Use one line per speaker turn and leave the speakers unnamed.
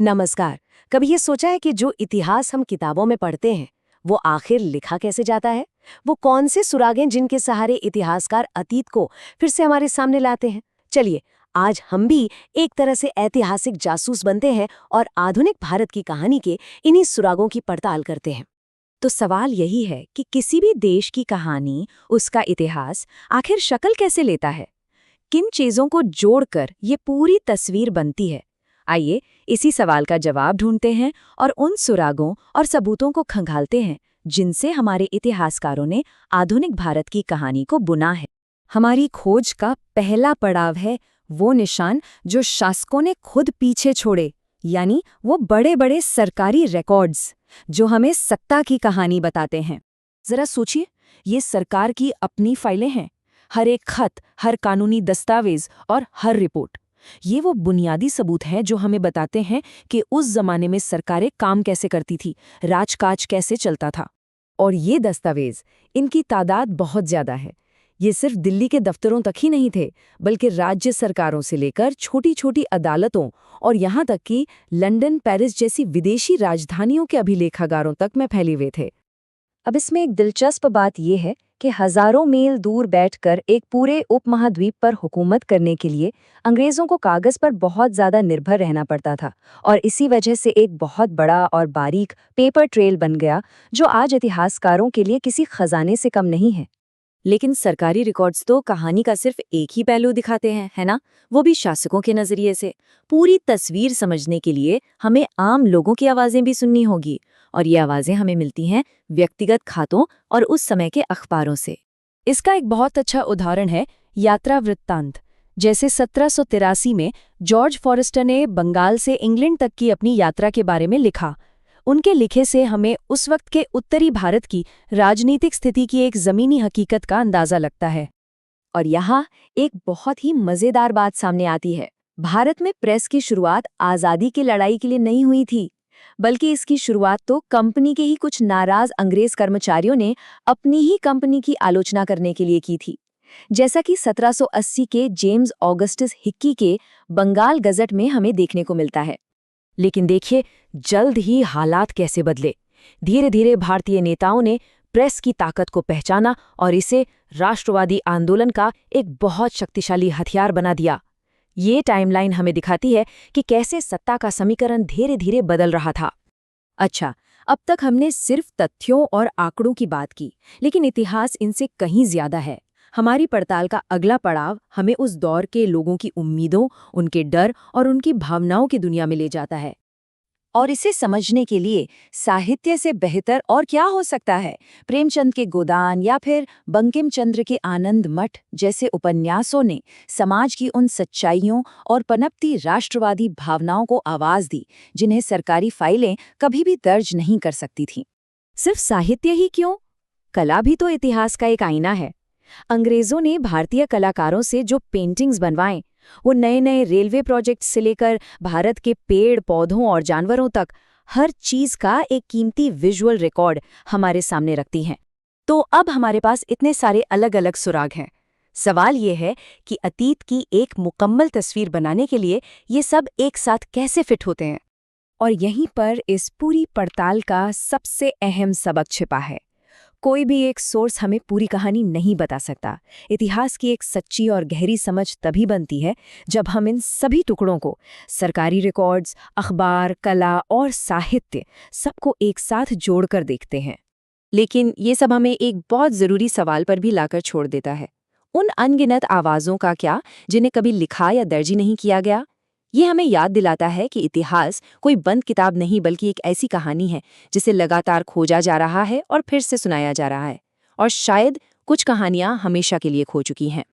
नमस्कार। कभी ये सोचा है कि जो इतिहास हम किताबों में पढ़ते हैं वो आखिर लिखा कैसे जाता है? वो कौन से सुराग हैं जिनके सहारे इतिहासकार अतीत को फिर से हमारे सामने लाते हैं? चलिए, आज हम भी एक तरह से ऐतिहासिक जासूस बनते हैं और आधुनिक भारत की कहानी के इन्हीं सुरागों की पड़ताल करते हैं।
तो सवाल यही है कि किसी भी देश की कहानी, उसका इतिहास आखिर शक्ल कैसे लेता है? किन चीजों को जोड़कर ये पूरी तस्वीर बनती है? आइए इसी सवाल का जवाब ढूंढते हैं और उन सुरागों और सबूतों को खंगालते हैं जिनसे हमारे इतिहासकारों ने आधुनिक भारत की कहानी को बुना है। हमारी खोज का पहला पड़ाव है वो निशान जो शासकों ने खुद पीछे छोड़े, यानी वो बड़े-बड़े सरकारी रिकॉर्ड्स जो हमें सत्ता की कहानी बताते हैं। जरा सोचिए, ये सरकार की अपनी फाइलें हैं। हर एक खत, हर कानूनी दस्तावेज और हर रिपोर्ट, ये वो बुनियादी सबूत हैं जो हमें बताते हैं कि उस जमाने में सरकारें काम कैसे करती थी, राजकाज कैसे चलता था। और ये दस्तावेज, इनकी तादाद बहुत ज्यादा है। ये सिर्फ दिल्ली के दफ्तरों तक ही नहीं थे, बल्कि राज्य सरकारों से लेकर छोटी-छोटी अदालतों और यहाँ तक कि लंदन, पेरिस जैसी विदेशी राजधानियों के अभिलेखागारों तक में फैले हुए थे। अब इसमें एक दिलचस्प बात यह है कि हजारों मील दूर बैठकर एक पूरे उपमहाद्वीप पर हुकूमत करने के लिए अंग्रेजों को कागज पर बहुत ज्यादा निर्भर रहना पड़ता था, और इसी वजह से एक बहुत बड़ा और बारीक पेपर ट्रेल बन गया जो आज इतिहासकारों के लिए किसी खजाने से कम नहीं है। लेकिन सरकारी रिकॉर्ड्स तो कहानी का सिर्फ एक ही पहलू दिखाते हैं, है ना? वो भी शासकों के नजरिए से। पूरी तस्वीर समझने के लिए हमें आम लोगों की आवाजें भी सुननी होगी, और ये आवाजें हमें मिलती हैं व्यक्तिगत खातों और उस समय के अखबारों से। इसका एक बहुत अच्छा उदाहरण है यात्रा वृत्तांत। जैसे 1783 में जॉर्ज फॉरेस्टर ने बंगाल से इंग्लैंड तक की अपनी यात्रा के बारे में लिखा। उनके लिखे से हमें उस वक्त के उत्तरी भारत की राजनीतिक स्थिति की एक ज़मीनी हकीकत का अंदाज़ा लगता है। और यहाँ एक बहुत ही मज़ेदार बात सामने आती है। भारत में प्रेस की शुरुआत आज़ादी की लड़ाई के लिए नहीं हुई थी, बल्कि इसकी शुरुआत तो कंपनी के ही कुछ नाराज अंग्रेज कर्मचारियों ने अपनी ही कंपनी की आलोचना करने के लिए की थी। जैसा कि 1780 के जेम्स ऑगस्टस हिक्की के बंगाल गजट में हमें देखने को मिलता है। लेकिन देखिए, जल्द ही हालात कैसे बदले। धीरे धीरे भारतीय नेताओं ने प्रेस की ताकत को पहचाना और इसे राष्ट्रवादी आंदोलन का एक बहुत शक्तिशाली हथियार बना दिया। ये टाइमलाइन हमें दिखाती है कि कैसे सत्ता का समीकरण धीरे धीरे बदल रहा था। अच्छा, अब तक हमने सिर्फ तथ्यों और आंकड़ों की बात की, लेकिन इतिहास इनसे कहीं ज्यादा है। हमारी पड़ताल का अगला पड़ाव हमें उस दौर के लोगों की उम्मीदों, उनके डर और उनकी भावनाओं की दुनिया में ले जाता है। और इसे समझने के लिए साहित्य से बेहतर और क्या हो सकता है? प्रेमचंद के गोदान या फिर बंकिम चंद्र के आनंद मठ जैसे उपन्यासों ने समाज की उन सच्चाइयों और पनपती राष्ट्रवादी भावनाओं को आवाज दी जिन्हें सरकारी फाइलें कभी भी दर्ज नहीं कर सकती थीं। सिर्फ साहित्य ही क्यों? कला भी तो इतिहास का एक आईना है। अंग्रेजों ने भारतीय कलाकारों से जो पेंटिंग्स बनवाएं, वो नए नए रेलवे प्रोजेक्ट्स से लेकर भारत के पेड़ पौधों और जानवरों तक हर चीज का एक कीमती विजुअल रिकॉर्ड हमारे सामने रखती हैं। तो अब हमारे पास इतने सारे अलग अलग सुराग हैं। सवाल ये है कि अतीत की एक मुकम्मल तस्वीर बनाने के लिए ये सब एक साथ कैसे फिट होते हैं? और यहीं पर इस पूरी पड़ताल का सबसे अहम सबक छिपा है। कोई भी एक सोर्स हमें पूरी कहानी नहीं बता सकता। इतिहास की एक सच्ची और गहरी समझ तभी बनती है जब हम इन सभी टुकड़ों को, सरकारी रिकॉर्ड्स, अखबार, कला और साहित्य, सबको एक साथ जोड़कर देखते हैं। लेकिन ये सब हमें एक बहुत ज़रूरी सवाल पर भी लाकर छोड़ देता है। उन अनगिनत आवाज़ों का क्या, जिन्हें कभी लिखा या दर्ज नहीं किया गया? ये हमें याद दिलाता है कि इतिहास कोई बंद किताब नहीं, बल्कि एक ऐसी कहानी है जिसे लगातार खोजा जा रहा है और फिर से सुनाया जा रहा है। और शायद कुछ कहानियां हमेशा के लिए खो चुकी हैं।